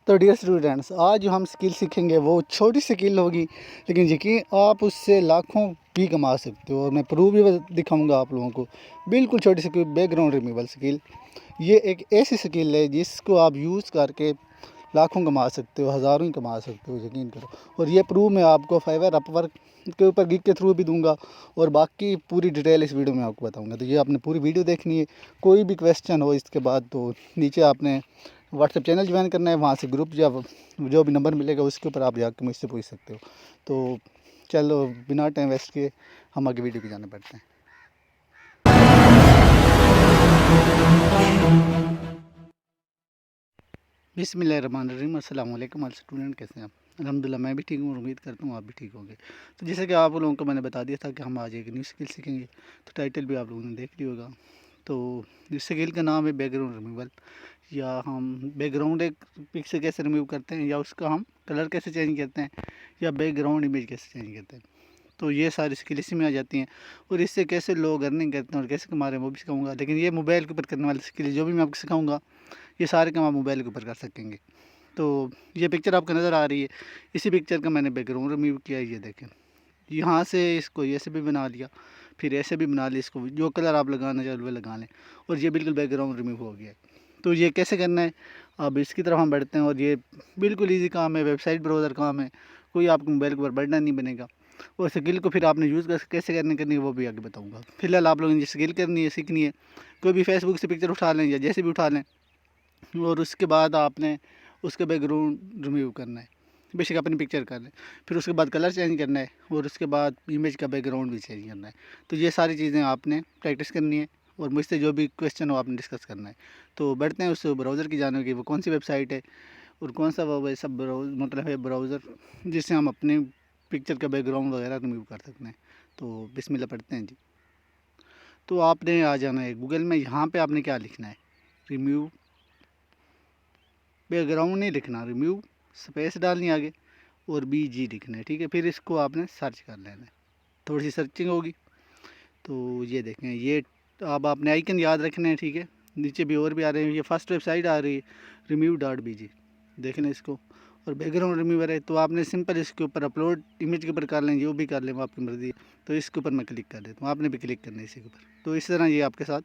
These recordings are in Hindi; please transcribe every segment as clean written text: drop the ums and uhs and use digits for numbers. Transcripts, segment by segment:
तो डियर स्टूडेंट्स, आज जो हम स्किल सीखेंगे वो छोटी स्किल होगी, लेकिन यकीन आप उससे लाखों भी कमा सकते हो। और मैं प्रूफ भी दिखाऊंगा आप लोगों को। बिल्कुल छोटी स्किल, बैकग्राउंड रिमूवल स्किल। ये एक ऐसी स्किल है जिसको आप यूज़ करके लाखों कमा सकते हो, हज़ारों ही कमा सकते हो, यकीन करो। और ये प्रूफ मैं आपको फाइवर, अपवर्क के ऊपर, गिग के थ्रू भी दूंगा। और बाकी पूरी डिटेल इस वीडियो में आपको बताऊंगा। तो ये आपने पूरी वीडियो देखनी है। कोई भी क्वेश्चन हो इसके बाद तो नीचे आपने व्हाट्सएप चैनल ज्वाइन करना है, वहाँ से ग्रुप या जो भी नंबर मिलेगा उसके ऊपर आप जाकर मुझसे पूछ सकते हो। तो चलो बिना टाइम वेस्ट किए हम आगे वीडियो पे जाने पड़ते हैं। बिस्मिल्लाहिर्रहमानिर्रहीम, अस्सलाम वालेकुम। ऑल स्टूडेंट, कैसे हैं आप? अल्हम्दुलिल्लाह मैं भी ठीक हूँ और उम्मीद करता हूँ आप भी ठीक होंगे। तो जैसे कि आप लोगों को मैंने बता दिया था कि हम आज एक न्यू स्किल सीखेंगे। तो टाइटल भी आप लोगों ने देख लिया होगा। तो इस स्किल का नाम है बैकग्राउंड रिमूवल, या हम बैकग्राउंड एक पिक्चर कैसे रिमूव करते हैं, या उसका हम कलर कैसे चेंज करते हैं, या बैकग्राउंड इमेज कैसे चेंज करते हैं। तो ये सारी स्किल इसी में आ जाती हैं। और इससे कैसे लोग अर्निंग करते हैं और कैसे कमा रहे हैं वो भी सिखाऊंगा। लेकिन ये मोबाइल के ऊपर करने वाली स्किल जो भी मैं आपको सिखाऊंगा, ये सारे काम आप मोबाइल के ऊपर कर सकेंगे। तो ये पिक्चर आपको नज़र आ रही है, इसी पिक्चर का मैंने बैकग्राउंड रिमूव किया है। ये देखें, यहाँ से इसको ऐसे भी बना लिया, फिर ऐसे भी बना लिया। इसको जो कलर आप लगाना चाहे वो लगा लें, और ये बिल्कुल बैकग्राउंड रिमूव हो गया है। तो ये कैसे करना है, अब इसकी तरफ हम बढ़ते हैं। और ये बिल्कुल ईजी काम है, वेबसाइट ब्राउज़र काम है, कोई आपको मोबाइल के ऊपर बढ़ना नहीं बनेगा। और स्किल को फिर आपने यूज़ कैसे करनी है वो भी आगे बताऊँगा। फिलहाल आप लोगों ने स्किल करनी है, सीखनी है। कोई भी फेसबुक से पिक्चर उठा लें या जैसे भी उठा लें, और उसके बाद आपने उसका बैकग्राउंड रिमूव करना है। बेशक अपनी पिक्चर कर लें, फिर उसके बाद कलर चेंज करना है, और उसके बाद इमेज का बैकग्राउंड भी चेंज करना है। तो ये सारी चीज़ें आपने प्रैक्टिस करनी है, और मुझसे जो भी क्वेश्चन हो आपने डिस्कस करना है। तो बढ़ते हैं उस ब्राउज़र की जाने की, वो कौन सी वेबसाइट है और कौन सा वो वैसा मतलब है ब्राउज़र जिससे हम अपने पिक्चर का बैकग्राउंड वगैरह रिमूव कर सकते हैं। तो बिस्मिल्लाह पढ़ते हैं जी। तो आपने आ जाना है गूगल में। यहाँ पे आपने क्या लिखना है, रिमूव बैकग्राउंड नहीं लिखना, रिमूव स्पेस डालनी आगे, और BG लिखना है, ठीक है। फिर इसको आपने सर्च कर लेना है, थोड़ी सी सर्चिंग होगी। तो ये देखें, ये अब आपने आइकन याद रखना है, ठीक है। नीचे भी और भी आ रहे हैं, ये फर्स्ट वेबसाइट आ रही है remove.bg, देख लें इसको। और बैकग्राउंड रिमूवर है, तो आपने सिंपल इसके ऊपर अपलोड इमेज के ऊपर कर लें, जो भी कर लें वो आपकी मर्ज़ी है। तो इसके ऊपर मैं क्लिक कर देता हूँ, आपने भी क्लिक करना है इसी के ऊपर। तो इस तरह ये आपके साथ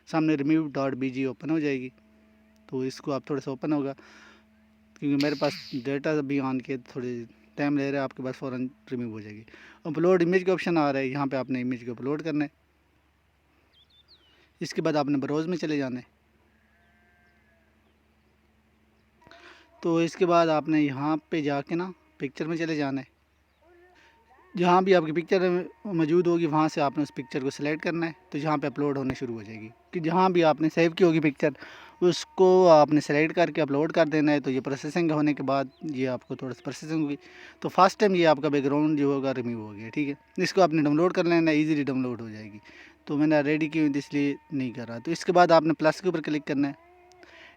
सामने remove.bg ओपन हो जाएगी। तो इसको आप थोड़ा सा ओपन होगा, क्योंकि मेरे पास डेटा अभी ऑन किया, थोड़ी टाइम ले रहा है, आपके पास फ़ौरन रिमूव हो जाएगी। अपलोड इमेज का ऑप्शन आ रहा है, यहाँ पे आपने इमेज को अपलोड करना है। इसके बाद आपने ब्राउज़ में चले जाना है। तो इसके बाद आपने यहाँ पे जाके ना पिक्चर में चले जाना है। जहाँ भी आपकी पिक्चर मौजूद होगी वहाँ से आपने उस पिक्चर को सिलेक्ट करना है। तो जहाँ पे अपलोड होने शुरू हो जाएगी, कि जहाँ भी आपने सेव की होगी पिक्चर, उसको आपने सेलेक्ट करके अपलोड कर देना है। तो ये प्रोसेसिंग होने के बाद ये आपको थोड़ा सा प्रोसेसिंग होगी। तो फर्स्ट टाइम ये आपका बैकग्राउंड जो होगा रिमूव हो गया, ठीक है। इसको आपने डाउनलोड कर लेना, ईज़िली डाउनलोड हो जाएगी। तो मैंने रेडी की हुई थी इसलिए नहीं कर रहा। तो इसके बाद आपने प्लस के ऊपर क्लिक करना है,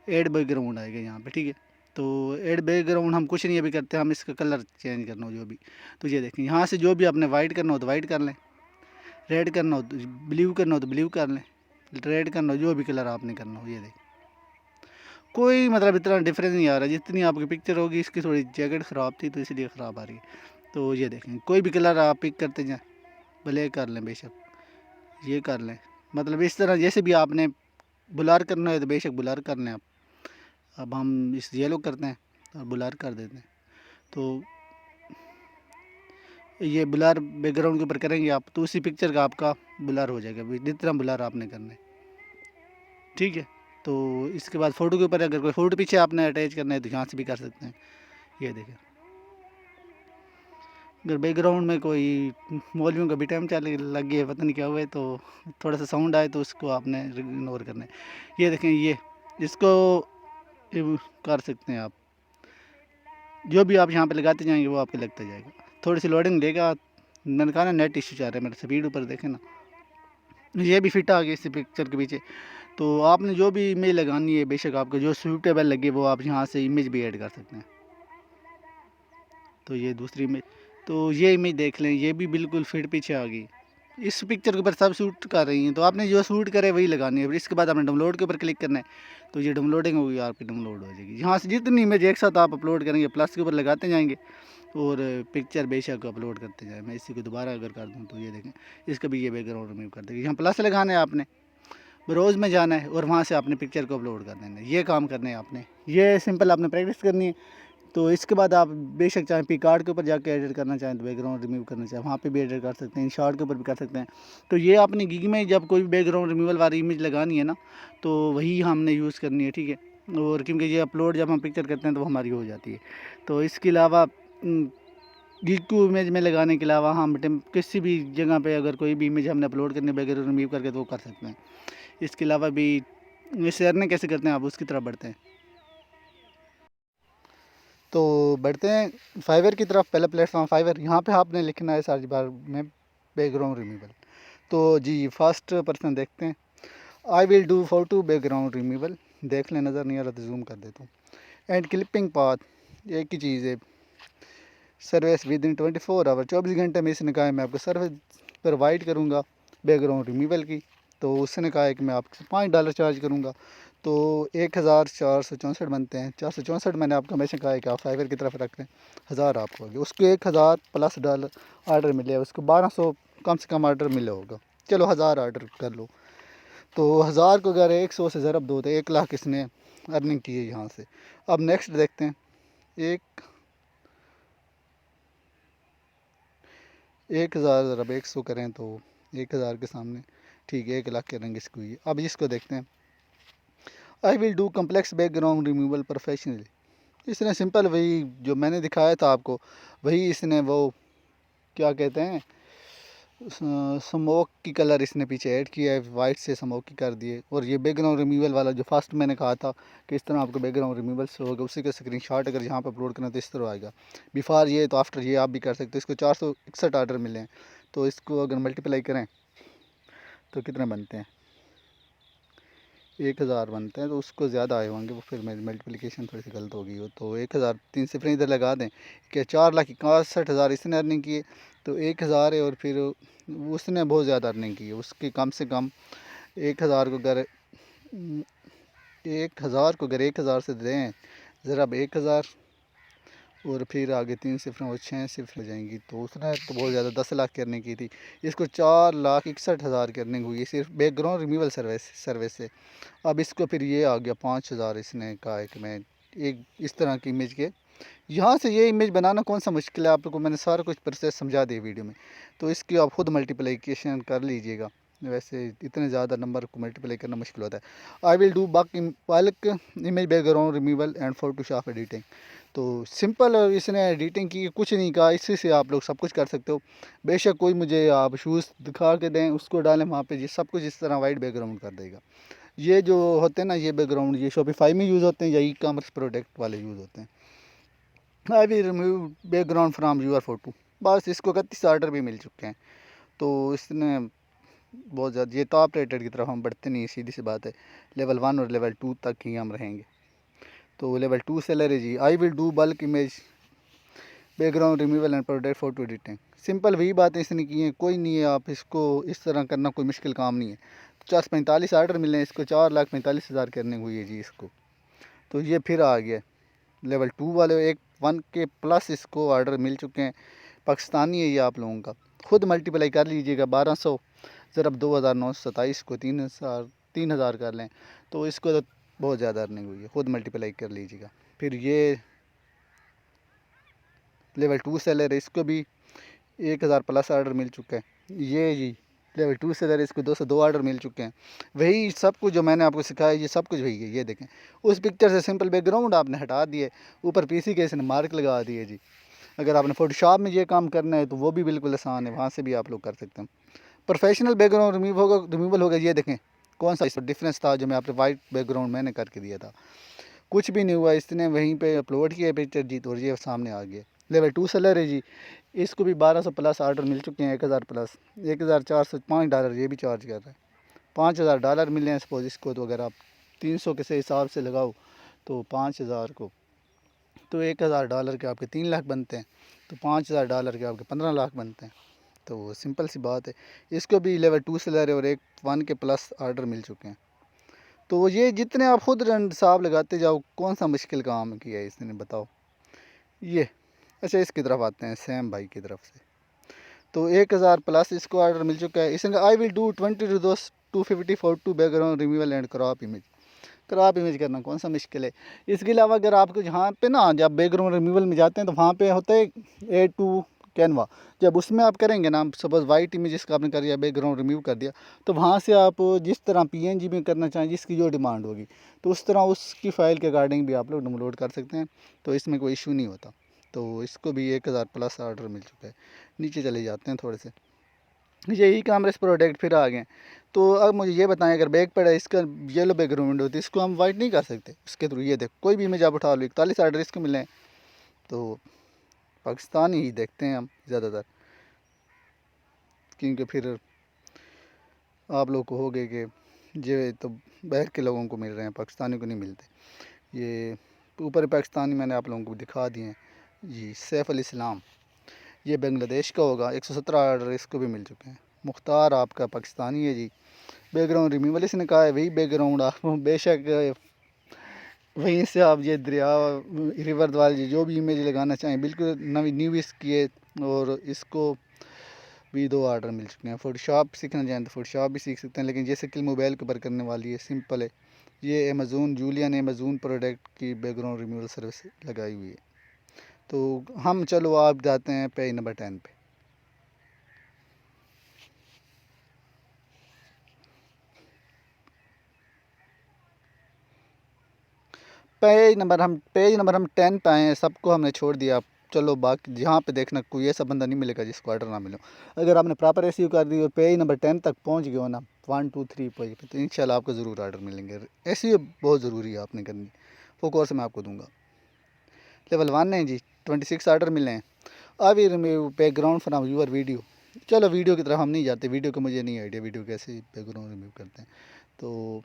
ऐड बैकग्राउंड आएगा यहाँ पर, ठीक है। तो ऐड बैकग्राउंड हम कुछ नहीं अभी करते, हम इसका कलर चेंज करना हो जो भी। तो ये देखें, यहाँ से जो भी आपने वाइट करना हो तो वाइट कर लें, रेड करना हो तो ब्लू करना हो तो ब्लू कर लें, रेड करना हो, जो भी कलर आपने करना हो। ये देखें, कोई मतलब इतना डिफरेंस नहीं आ रहा। जितनी आपकी पिक्चर होगी, इसकी थोड़ी जैकेट ख़राब थी तो इसलिए ख़राब आ रही है। तो ये देखें, कोई भी कलर आप पिक करते जाएँ, ब्लैक कर लें, बेशक ये कर लें। मतलब इस तरह जैसे भी आपने ब्लर करना है तो बेशक ब्लर कर लें आप। अब हम इस येलो करते हैं और ब्लर कर देते हैं। तो ये ब्लर बैकग्राउंड के ऊपर करेंगे आप, तो उसी पिक्चर का आपका ब्लर हो जाएगा, जितना ब्लर आपने करना है, ठीक है। तो इसके बाद फ़ोटो के ऊपर अगर कोई फ़ोटो पीछे आपने अटैच करना है तो यहाँ से भी कर सकते हैं। ये देखें, अगर बैकग्राउंड में कोई मौलवियों का भी टाइम चल लग गया है, पता नहीं क्या हुआ है, तो थोड़ा सा साउंड आए तो उसको आपने इग्नोर करना है। ये देखें, ये इसको कर सकते हैं आप। जो भी आप यहाँ पे लगाते जाएंगे वो आपके लगता जाएगा। थोड़ी सी लोडिंग लेगा, मैंने कहा ना नेट इश्यू चाह रहा है मेरे, स्पीड ऊपर देखें ना। ये भी फिट आ गया इस पिक्चर के पीछे। तो आपने जो भी इमेज लगानी है, बेशक आपको जो सूटेबल लगे वो आप यहाँ से इमेज भी ऐड कर सकते हैं। तो ये दूसरी इमेज, तो ये इमेज देख लें, ये भी बिल्कुल फिट पीछे आ गई। इस पिक्चर के ऊपर सब शूट कर रही हैं, तो आपने जो शूट करे वही लगानी है। फिर इसके बाद आपने डाउनलोड के ऊपर क्लिक करना है, तो ये डाउनलोडिंग होगी, आपकी डाउनलोड हो जाएगी। यहाँ से जितनी इमेज एक साथ आप अपलोड करेंगे प्लस के ऊपर लगाते जाएंगे और पिक्चर बेशक अपलोड करते जाए। मैं इसी को दोबारा अगर कर दूँ तो ये देखें, इसका भी ये बैकग्राउंड रिमूव कर देंगे। यहाँ प्लस लगाना है आपने, ब्राउज़ में जाना है और वहाँ से आपने पिक्चर को अपलोड कर देना है। ये काम करने हैं आपने, ये सिंपल आपने प्रैक्टिस करनी है। तो इसके बाद आप बेशक चाहें पी कार्ड के ऊपर जाके एडिट करना चाहें तो बैकग्राउंड रिमूव करना चाहें वहाँ पे भी एडिट कर सकते हैं, इन शॉर्ट के ऊपर भी कर सकते हैं। तो ये अपनी गिग में जब कोई भी बैकग्राउंड रिमूवल वाली इमेज लगानी है ना, तो वही हमने यूज़ करनी है, ठीक है। और क्योंकि ये अपलोड जब हम पिक्चर करते हैं तो वो हमारी हो जाती है। तो इसके अलावा गिग को इमेज में लगाने के अलावा हम किसी भी जगह पे अगर कोई भी इमेज हमने अपलोड करनी है बैकग्राउंड रिमूव करके तो वो कर सकते हैं। इसके अलावा भी शेयरने कैसे करते हैं आप उसकी तरफ बढ़ते हैं। तो बढ़ते हैं फाइवर की तरफ। पहला प्लेटफॉर्म फाइवर, यहाँ पे आपने लिखना है सर्च बार में बैकग्राउंड रिमूवल। तो जी फर्स्ट पर्सन देखते हैं, I will do photo background removal. देख लें, नज़र नहीं आ रहा तो जूम कर देता हूँ। एंड क्लिपिंग पाथ, एक ही चीज़ है। सर्विस विद इन 24 आवर, 24 घंटे में इसने कहा है मैं आपको सर्विस प्रोवाइड करूँगा बैकग्राउंड रिमूवल की। तो उसने कहा है कि मैं आपसे $5 चार्ज करूँगा। तो 1464 बनते हैं। 464 मैंने आपको हमेशा कहा है कि आप फाइवर की तरफ रख लें, 1000 आपको होगी। उसको 1000 प्लस डॉलर आर्डर मिले, उसको 1200 कम से कम आर्डर मिले होगा। चलो 1000 आर्डर कर लो। तो 1000 को अगर 100 से ज़रब दो तो 1 लाख इसने अर्निंग की है यहाँ से। अब नेक्स्ट देखते हैं, 1000 ज़रब 100 करें तो 1000 के सामने ठीक है 1 लाख की अर्निंग इसको हुई है। अब इसको देखते हैं, I will do complex background removal professionally. इसने सिंपल वही जो मैंने दिखाया था आपको, वही इसने वो क्या कहते हैं स्मोक की कलर इसने पीछे ऐड किया है, वाइट से स्मोक की कर दिए। और ये बैकग्राउंड रिमूवल वाला जो फर्स्ट मैंने कहा था कि इस तरह आपको बैकग्राउंड रिमूवल से होगा, उसी का स्क्रीनशॉट अगर यहाँ पर अपलोड करना तो इस तरह आएगा। बिफोर ये तो आफ्टर ये आप भी कर सकते हो। इसको 461 आर्डर मिले हैं। तो इसको अगर मल्टीप्लाई करें तो कितने बनते हैं, 1000 बनते हैं। तो उसको ज़्यादा आए होंगे वो, फिर मेरी मल्टीप्लिकेशन थोड़ी सी गलत हो गई हो। तो 1000 3 सिफर इधर लगा दें कि 4,61,000 इसने अर्निंग की है। तो 1000 है और फिर उसने बहुत ज़्यादा अर्निंग की है। उसकी कम से कम 1000 को अगर 1000 से दें ज़रा, अब 1000 और फिर आगे 3 सिफर और 6 सिफर हो जाएंगी। तो उसने तो बहुत ज़्यादा 10 लाख की अर्निंग की थी। इसको 4,61,000 की अर्निंग हुई है सिर्फ बैकग्राउंड रिमूवल सर्विस से। अब इसको फिर ये आ गया 5000। इसने कहा है कि मैं एक इस तरह की इमेज के यहाँ से ये इमेज बनाना कौन सा मुश्किल है, आप लोगों को मैंने सारा कुछ प्रोसेस समझा दिया वीडियो में। तो इसकी आप खुद मल्टीप्लिकेशन कर लीजिएगा, वैसे इतने ज़्यादा नंबर को मल्टीप्लाई करना मुश्किल होता है। आई will do bulk image background removal and Photoshop editing. तो सिंपल इसने एडिटिंग की, कुछ नहीं कहा, इसी से आप लोग सब कुछ कर सकते हो। बेशक कोई मुझे आप शूज़ दिखा के दें, उसको डालें वहाँ पे, ये सब कुछ इस तरह वाइट बैकग्राउंड कर देगा। ये जो होते हैं ना ये बैकग्राउंड, ये शॉपिफाई में यूज़ होते हैं या ई कॉमर्स प्रोडक्ट वाले यूज़ होते हैं। I will remove background from your photo. बस इसको 31 आर्डर भी मिल चुके हैं। तो इसने बहुत ज़्यादा, ये टॉप रेटेड की तरफ हम बढ़ते नहीं, सीधी सी बात है। लेवल 1 और लेवल 2 तक ही हम रहेंगे। तो लेवल 2 सेलर है जी। I will do bulk image background removal and product photo editing. Simple वही बातें इसने की हैं, कोई नहीं है, आप इसको इस तरह करना कोई मुश्किल काम नहीं है। 445 आर्डर मिले हैं इसको, 4,45,000 की अर्निंग हुई है जी इसको। तो ये फिर आ गया लेवल 2 वाले, 1 के प्लस इसको आर्डर मिल चुके हैं। पाकिस्तानी है ये आप लोगों का, खुद मल्टीप्लाई कर लीजिएगा। 1200 ज़रब 2927 को 3000 कर लें तो इसको तो बहुत ज़्यादा अर्निंग हुई है, खुद मल्टीप्लाई कर लीजिएगा। फिर ये लेवल 2 सेलर है, इसको भी 1000 प्लस आर्डर मिल चुका है। ये जी लेवल 2 सेलर है, इसको 202 आर्डर मिल चुके हैं। वही सब कुछ जो मैंने आपको सिखाया ये सब कुछ वही है। ये देखें, उस पिक्चर से सिंपल बैकग्राउंड आपने हटा दिए, ऊपर पीसी के इसने मार्क लगा दिए जी। अगर आपने फोटोशॉप में ये काम करना है तो वो भी बिल्कुल आसान है, वहाँ से भी आप लोग कर सकते हैं। प्रोफेशनल बैकग्राउंड रिमूवल होगा। ये देखें कौन सा इसमें डिफरेंस था जो मैं आपने वाइट बैकग्राउंड मैंने करके दिया था, कुछ भी नहीं हुआ। इसने वहीं पे अपलोड किया पिक्चर जी, तो ये सामने आ गया। लेवल 2 सेलर है जी, इसको भी 1200 प्लस आर्डर मिल चुके हैं। 1000 प्लस 1405 डॉलर ये भी चार्ज कर रहा है। $5000 मिले हैं सपोज इसको। तो अगर आप 300 के से हिसाब से लगाओ तो 5000 को, तो $1000 के आपके 3 लाख बनते हैं। तो $5000 के आपके 15 लाख बनते हैं। तो सिंपल सी बात है। इसको भी लेवल 2 सेलर है और एक 1 के प्लस आर्डर मिल चुके हैं। तो ये जितने आप खुद हिसाब लगाते जाओ, कौन सा मुश्किल काम किया है इसने बताओ। ये अच्छा, इसकी तरफ आते हैं सैम भाई की तरफ से। तो 1000 प्लस इसको ऑर्डर मिल चुका है। इसने I will do 20 to those 250 for two background removal and crop image. Crop image करना कौन सा मुश्किल है। इसके अलावा अगर आपको यहाँ पे ना, जब बैकग्राउंड रिमूवल में जाते हैं तो वहाँ पे होता है A2 कैनवा। जब उसमें आप करेंगे ना, सपोज वाइट इमेज का आपने कर दिया, बैकग्राउंड रिमूव कर दिया, तो वहाँ से आप जिस तरह PNG में करना चाहें, जिसकी जो डिमांड होगी, तो उस तरह उसकी फ़ाइल के अकॉर्डिंग भी आप लोग डाउनलोड कर सकते हैं। तो इसमें कोई इशू नहीं होता। तो इसको भी 1000 प्लस ऑर्डर मिल चुका है। नीचे चले जाते हैं थोड़े से। यही कामरेस प्रोडक्ट फिर आ गए। तो अब मुझे ये बताएं, अगर बैक पड़ा है, इसका येलो बैकग्राउंड होती है, इसको हम वाइट नहीं कर सकते इसके थ्रू। ये देखो, कोई भी इमेज आप उठा लो, 41 ऑर्डर इसको मिले हैं। तो पाकिस्तानी ही देखते हैं हम ज़्यादातर, क्योंकि फिर आप लोग को हो गए कि ये तो बाहर के लोगों को मिल रहे हैं, पाकिस्तानी को नहीं मिलते। ये ऊपर पाकिस्तानी मैंने आप लोगों को दिखा दिए हैं जी। सैफ अल इस्लाम, ये बांग्लादेश का होगा, 117 ऑर्डर इसको भी मिल चुके हैं। मुख्तार आपका पाकिस्तानी है जी। बैकग्राउंड रिमूवल इसने कहा है, वही बैकग्राउंड आप बेशक वहीं से आप ये दरिया रिवर वाली जो भी इमेज लगाना चाहें, बिल्कुल नवी न्यू इसकी है। और इसको भी 2 ऑर्डर मिल चुके हैं। फ़ोटोशॉप सीखना चाहें तो फ़ोटोशॉप भी सीख सकते हैं, लेकिन जैसे कि मोबाइल के ऊपर करने वाली है, सिंपल है। ये अमेज़ोन जूलिया ने अमेज़ोन प्रोडक्ट की बैकग्राउंड रिमूवल सर्विस लगाई हुई है। तो हम चलो आप जाते हैं पेज नंबर 10 पे। पेज नंबर हम 10 पे आए हैं। सबको हमने छोड़ दिया। चलो बाकी जहाँ पे देखना कोई ऐसा बंदा नहीं मिलेगा जिसको ऑर्डर ना मिले। अगर आपने प्रॉपर रिसीव कर दी और पेज नंबर 10 तक पहुँच गए हो ना, 1 2 3 पेज पे, तो इंशाल्लाह आपको ज़रूर ऑर्डर मिलेंगे। ऐसी बहुत ज़रूरी है आपने करनी, वो कोर्स मैं आपको दूंगा। लेवल 1 है जी, 26 ऑर्डर मिले हैं। अब ये remove background from your video. चलो वीडियो की तरफ हम नहीं जाते, वीडियो का मुझे नहीं आइडिया वीडियो कैसे बैकग्राउंड रिमूव करते हैं। तो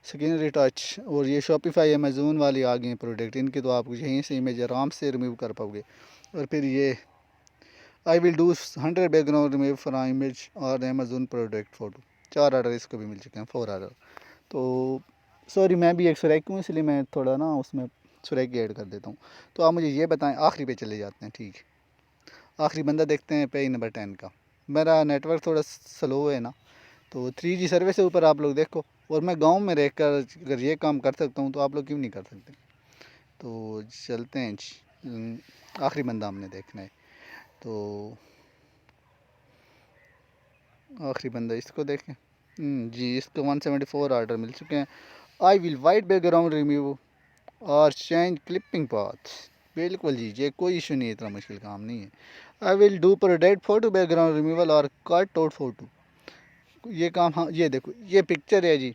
स्क्रीन रिटच और ये शॉपिफाई अमेज़ोन वाली आ गई प्रोडक्ट, इनके तो आप यहीं से इमेज आराम से रिमूव कर पाओगे। और फिर ये आई will do 100 background remove for image और अमेज़ोन प्रोडक्ट फ़ोटो। 4 ऑर्डर इसको भी मिल चुके हैं, 4 ऑर्डर। तो सॉरी, मैं भी एक सुरैक हूँ, इसलिए मैं थोड़ा ना उसमें सुरैक ऐड कर देता हूँ। तो आप मुझे ये बताएं, आखिरी पे चले जाते हैं। ठीक है, आखिरी बंदा देखते हैं पेज नंबर 10 का। मेरा नेटवर्क थोड़ा स्लो है ना, तो 3G सर्विस है ऊपर, आप लोग देखो। और मैं गांव में रहकर अगर ये काम कर सकता हूँ तो आप लोग क्यों नहीं कर सकते। तो चलते हैं, आखिरी बंदा हमने देखना है। तो आखिरी बंदा इसको देखें। जी, इसको 174 ऑर्डर मिल चुके हैं। I will white background remove और चेंज क्लिपिंग पाथ। बिल्कुल जी, ये कोई इशू नहीं है, इतना मुश्किल काम नहीं है। आई will do product photo background removal और कट आउट फ़ोटो। ये काम, हाँ ये देखो, ये पिक्चर है जी,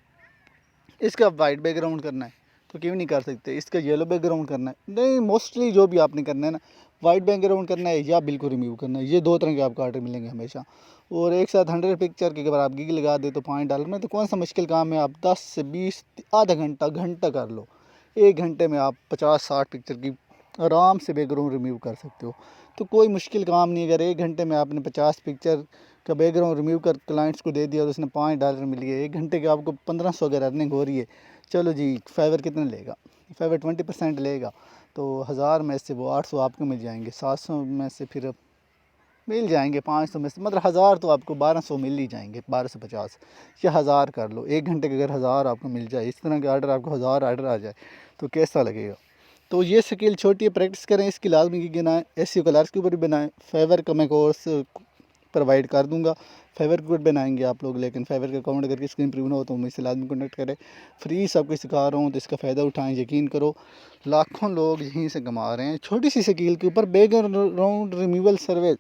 इसका वाइट बैकग्राउंड करना है तो क्यों नहीं कर सकते। इसका येलो बैकग्राउंड करना है, नहीं मोस्टली जो भी आपने करना है ना, वाइट बैकग्राउंड करना है या बिल्कुल रिमूव करना है। ये 2 तरह के आपको ऑर्डर मिलेंगे हमेशा। और एक साथ 100 पिक्चर के अगर आप गिग लगा दे तो $5 में, तो कौन सा मुश्किल काम है। आप 10 से 20 आधा घंटा घंटा कर लो, 1 घंटे में आप 50-60 पिक्चर की आराम से बैकग्राउंड रिमूव कर सकते हो। तो कोई मुश्किल काम नहीं। अगर 1 घंटे में आपने 50 पिक्चर का बैकग्राउंड रिमूव कर क्लाइंट्स को दे दिया और उसने $5 मिल गया, 1 घंटे के आपको 1500 अगर अर्निंग हो रही है। चलो जी, फेवर कितना लेगा, फेवर 20% लेगा, तो 1000 में से वो 800 आपको मिल जाएंगे, 700 में से फिर मिल जाएंगे, 500 में से मतलब 1000 तो आपको 1200 मिल ही जाएंगे, 1250 या 1000 कर लो। 1 घंटे के अगर 1000 आपको मिल जाए, इस तरह के ऑर्डर आपको 1000 ऑर्डर आ जाए तो कैसा लगेगा। तो ये स्किल छोटी है, प्रैक्टिस करें इसकी लाजमी की बनाएं। SEO क्लास के ऊपर भी बनाएं। फेवर का मैं कोर्स प्रोवाइड कर दूंगा। फेवर कोड बनाएंगे आप लोग, लेकिन फेवर का अकाउंट अगर किसी को इम्प्रूव ना हो तो मुझसे लाजमी कॉन्टेक्ट करें। फ्री सब कुछ सिखा रहा हूँ, तो इसका फ़ायदा उठाएं। यकीन करो, लाखों लोग यहीं से कमा रहे हैं छोटी सी स्किल के ऊपर। बैकग्राउंड रिमूवल सर्विस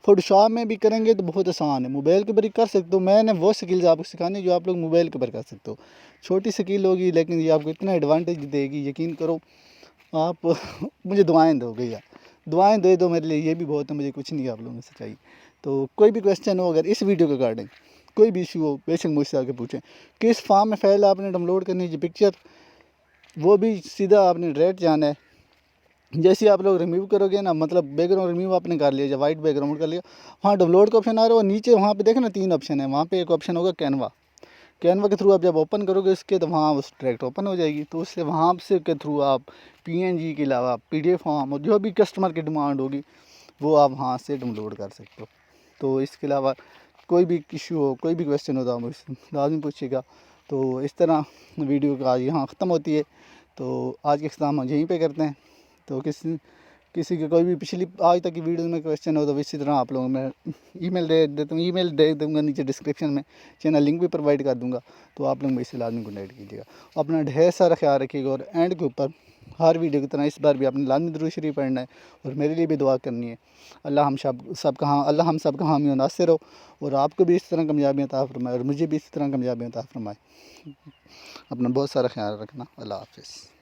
फ़ोटोशॉप में भी करेंगे तो बहुत आसान है, मोबाइल के ऊपर ही कर सकते हो। मैंने वो स्किल्स आपको सिखानी जो आप लोग मोबाइल के ऊपर कर सकते हो। छोटी स्किल होगी लेकिन ये आपको इतना एडवांटेज देगी, यकीन करो आप मुझे दुआएं दो भैया, दुआएं दे दो मेरे लिए, ये भी बहुत है, मुझे कुछ नहीं आप लोगों से चाहिए। तो कोई भी क्वेश्चन हो, अगर इस वीडियो के रिगार्डिंग कोई भी इशू हो, बेशक मुझसे आके पूछें। किस फॉर्म में फाइल आपने डाउनलोड करनी है, पिक्चर वो भी सीधा आपने डायरेक्ट जाना है जैसे ही आप लोग रिमूव करोगे ना, मतलब बैकग्राउंड रिमूव आपने कर लिया, जब वाइट बैकग्राउंड कर लिया, वहाँ डाउनलोड का ऑप्शन आ रहा है और नीचे वहाँ पे देखें ना 3 ऑप्शन है, वहाँ पे एक ऑप्शन होगा कैनवा। कैनवा के थ्रू आप जब ओपन करोगे इसके, तो वहाँ उस डायरेक्ट ओपन हो जाएगी। तो उससे वहाँ से के थ्रू आप पीएनजी के अलावा पीडीएफ फॉर्म और जो भी कस्टमर की डिमांड होगी वो आप वहाँ से डाउनलोड कर सकते हो। तो इसके अलावा कोई भी इशू हो, कोई भी क्वेश्चन हो तो आप मुझसे लाजमी पूछिएगा। तो इस तरह वीडियो का यहाँ ख़त्म होती है। तो आज के इख्तिताम हम यहीं पे करते हैं। तो किसी के कोई भी पिछली आज तक की वीडियो में क्वेश्चन हो तो इसी तरह आप लोगों मैं ईमेल दे देता हूँ, ईमेल दे दूँगा नीचे डिस्क्रिप्शन में, चैनल लिंक भी प्रोवाइड कर दूँगा। तो आप लोग मुझसे लाजमी कॉन्टैक्ट कीजिएगा। अपना ढेर सारा ख्याल रखिएगा और एंड के ऊपर हर वीडियो की तरह इस बार भी आपने लाजमी दुरूद शरीफ पढ़ना है और मेरे लिए भी दुआ करनी है। अल्लाह हम सब का हामी और नासिर हो और आपको भी इस तरह कामयाबी अता फरमाए और मुझे भी इस तरह कामयाबी अता फरमाए। अपना बहुत सारा ख्याल रखना। अल्लाह हाफ़िज़।